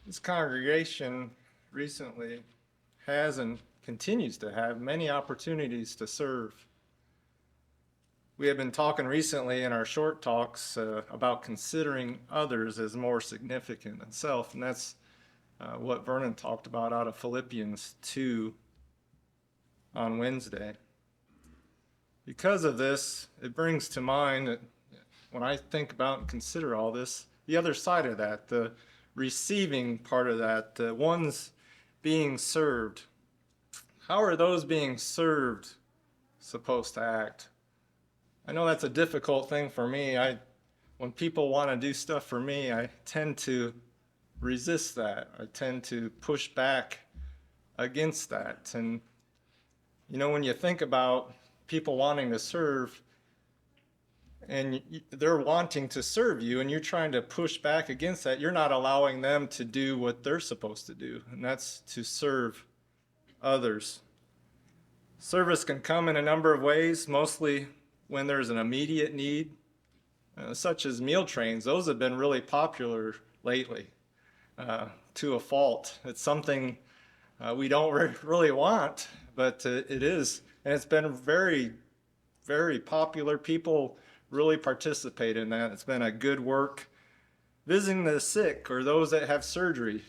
This congregation recently has and continues to have many opportunities to serve. We have been talking recently in our short talks about considering others as more significant than self, and that's what Vernon talked about out of Philippians 2 on Wednesday. Because of this, it brings to mind that when I think about and consider all this, the other side of that, the receiving part of that, the ones being served. How are those being served supposed to act? I know that's a difficult thing for me. When people want to do stuff for me, I tend to resist that. I tend to push back against that. And when you think about people wanting to serve, and they're wanting to serve you, and you're trying to push back against that, you're not allowing them to do what they're supposed to do, and that's to serve others. Service can come in a number of ways, mostly when there's an immediate need, such as meal trains. Those have been really popular lately, to a fault. It's something we don't really want, but it is, and it's been very, very popular. People really participate in that. It's been a good work. Visiting the sick or those that have surgery.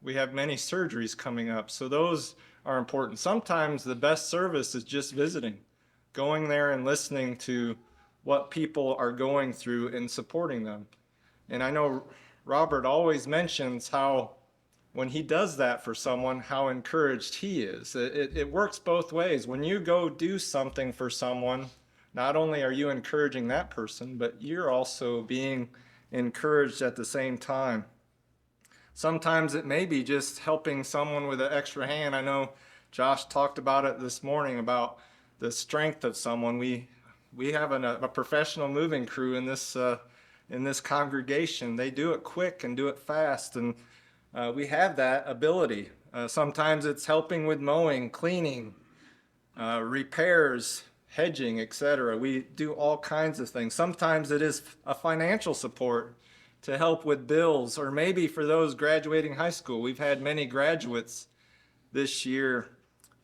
We have many surgeries coming up, so those are important. Sometimes the best service is just visiting, going there and listening to what people are going through and supporting them. And I know Robert always mentions how when he does that for someone, how encouraged he is. It works both ways. When you go do something for someone, not only are you encouraging that person, but you're also being encouraged at the same time. Sometimes it may be just helping someone with an extra hand. I know Josh talked about it this morning about the strength of someone. We have a professional moving crew in this congregation. They do it quick and do it fast, and we have that ability. Sometimes it's helping with mowing, cleaning, repairs, hedging, etc. We do all kinds of things. Sometimes it is a financial support to help with bills, or maybe for those graduating high school. We've had many graduates this year.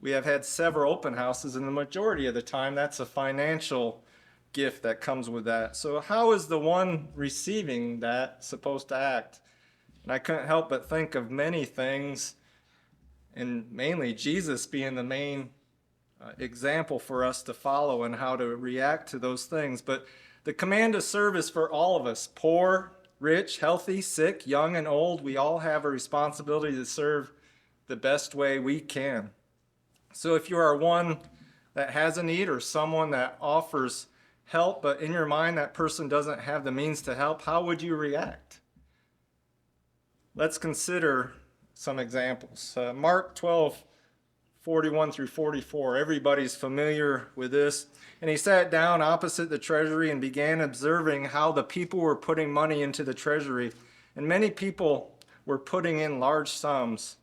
We have had several open houses, and the majority of the time that's a financial gift that comes with that. So how is the one receiving that supposed to act? And I couldn't help but think of many things, and mainly Jesus being the main example for us to follow and how to react to those things. But the command to serve is for all of us, poor, rich, healthy, sick, young, and old. We all have a responsibility to serve the best way we can. So if you are one that has a need or someone that offers help, but in your mind that person doesn't have the means to help, how would you react? Let's consider some examples. Mark 12:41 through 44. Everybody's familiar with this. And he sat down opposite the treasury and began observing how the people were putting money into the treasury. And many people were putting in large sums.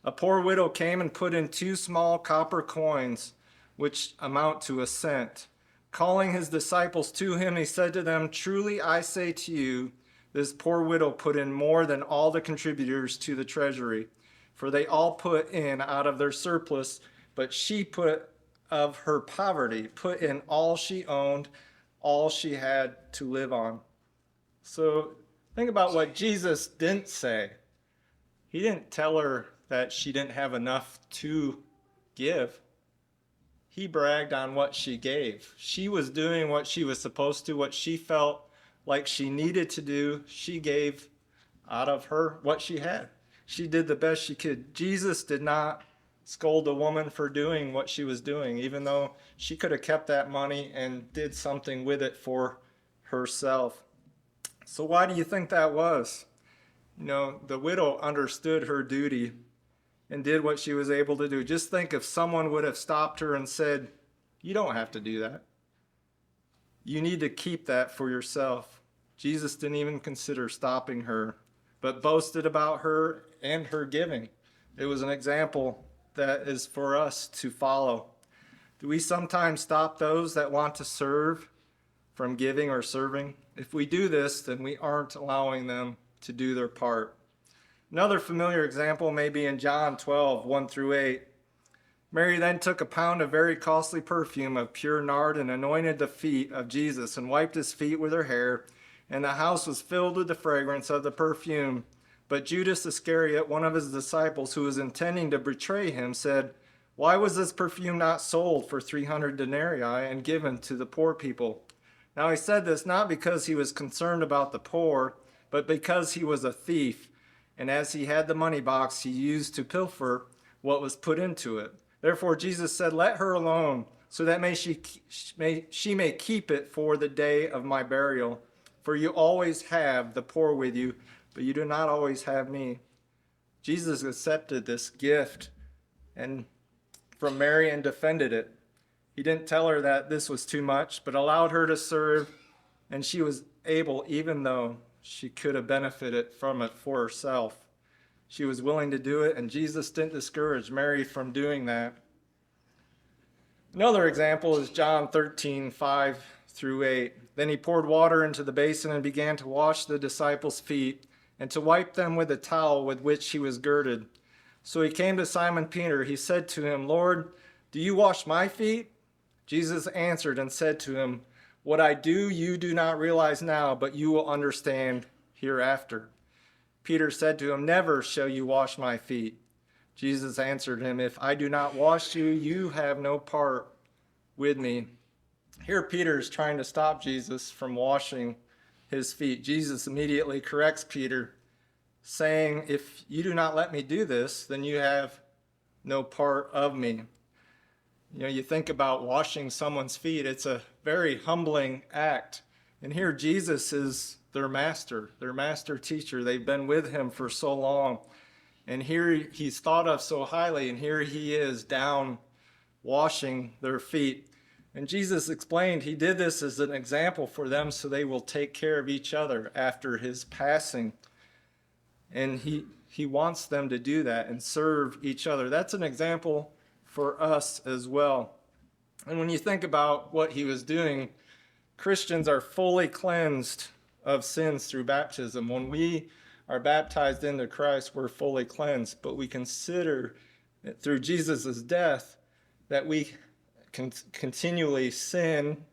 A poor widow came and put in 2 small copper coins, which amount to a cent. Calling his disciples to him, he said to them, "Truly I say to you, this poor widow put in more than all the contributors to the treasury. For they all put in out of their surplus, but she put of her poverty, put in all she owned, all she had to live on." So think about what Jesus didn't say. He didn't tell her that she didn't have enough to give. He bragged on what she gave. She was doing what she was supposed to, what she felt like she needed to do. She gave out of her what she had. She did the best she could. Jesus did not scold a woman for doing what she was doing, even though she could have kept that money and did something with it for herself. So why do you think that was? The widow understood her duty and did what she was able to do. Just think if someone would have stopped her and said, "You don't have to do that. You need to keep that for yourself." Jesus didn't even consider stopping her, but boasted about her and her giving. It was an example that is for us to follow. Do we sometimes stop those that want to serve from giving or serving? If we do this, then we aren't allowing them to do their part. Another familiar example may be in John 12, 1 through 8. Mary then took a pound of very costly perfume of pure nard and anointed the feet of Jesus and wiped his feet with her hair, and the house was filled with the fragrance of the perfume. But Judas Iscariot, one of his disciples who was intending to betray him, said, "Why was this perfume not sold for 300 denarii and given to the poor people?" Now he said this not because he was concerned about the poor, but because he was a thief, and as he had the money box, he used to pilfer what was put into it. Therefore Jesus said, "Let her alone, so that she may keep it for the day of my burial. For you always have the poor with you, but you do not always have me." Jesus accepted this gift and from Mary and defended it. He didn't tell her that this was too much, but allowed her to serve, and she was able, even though she could have benefited from it for herself. She was willing to do it, and Jesus didn't discourage Mary from doing that. Another example is John 13, 5 through 8. Then he poured water into the basin and began to wash the disciples' feet and to wipe them with the towel with which he was girded. So he came to Simon Peter. He said to him, "Lord, do you wash my feet?" Jesus answered and said to him, "What I do you do not realize now, but you will understand hereafter." Peter said to him, "Never shall you wash my feet." Jesus answered him, "If I do not wash you, you have no part with me." Here Peter is trying to stop Jesus from washing his feet. Jesus immediately corrects Peter, saying, "If you do not let me do this, then you have no part of me." You know, you think about washing someone's feet, it's a very humbling act. And here Jesus is their master teacher. They've been with him for so long. And here he's thought of so highly, and here he is down washing their feet. And Jesus explained he did this as an example for them so they will take care of each other after his passing. And he wants them to do that and serve each other. That's an example for us as well. And when you think about what he was doing, Christians are fully cleansed of sins through baptism. When we are baptized into Christ, we're fully cleansed. But we consider through Jesus' death that we can continually sin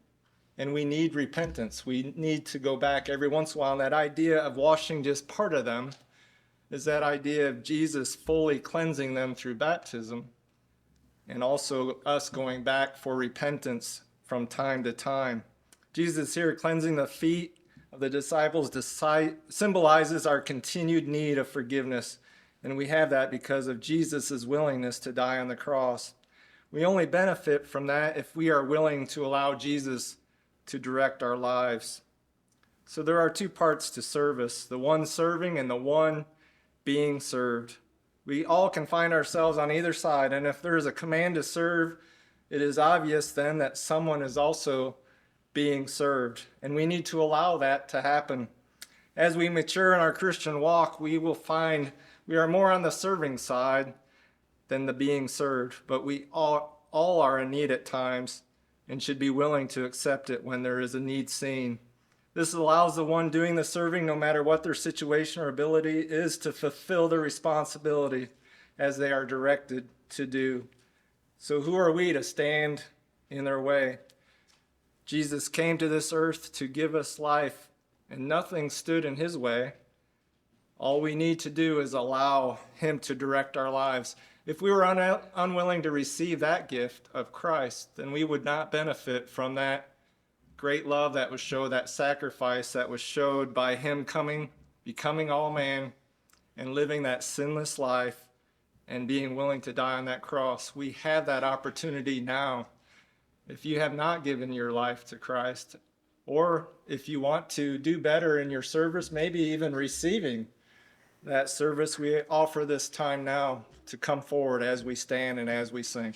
and we need repentance. We need to go back every once in a while. And that idea of washing just part of them is that idea of Jesus fully cleansing them through baptism, and also us going back for repentance from time to time. Jesus here cleansing the feet of the disciples symbolizes our continued need of forgiveness, and we have that because of Jesus' willingness to die on the cross. We only benefit from that if we are willing to allow Jesus to direct our lives. So there are two parts to service, the one serving and the one being served. We all can find ourselves on either side, and if there is a command to serve, it is obvious then that someone is also being served, and we need to allow that to happen. As we mature in our Christian walk, we will find we are more on the serving side than the being served, but we all are in need at times and should be willing to accept it when there is a need seen. This allows the one doing the serving, no matter what their situation or ability is, to fulfill their responsibility as they are directed to do. So who are we to stand in their way? Jesus came to this earth to give us life, and nothing stood in his way. All we need to do is allow him to direct our lives. If we were unwilling to receive that gift of Christ, then we would not benefit from that great love that was showed, that sacrifice that was showed by him coming, becoming all man, and living that sinless life and being willing to die on that cross. We have that opportunity now. If you have not given your life to Christ, or if you want to do better in your service, maybe even receiving that service, we offer this time now to come forward as we stand and as we sing.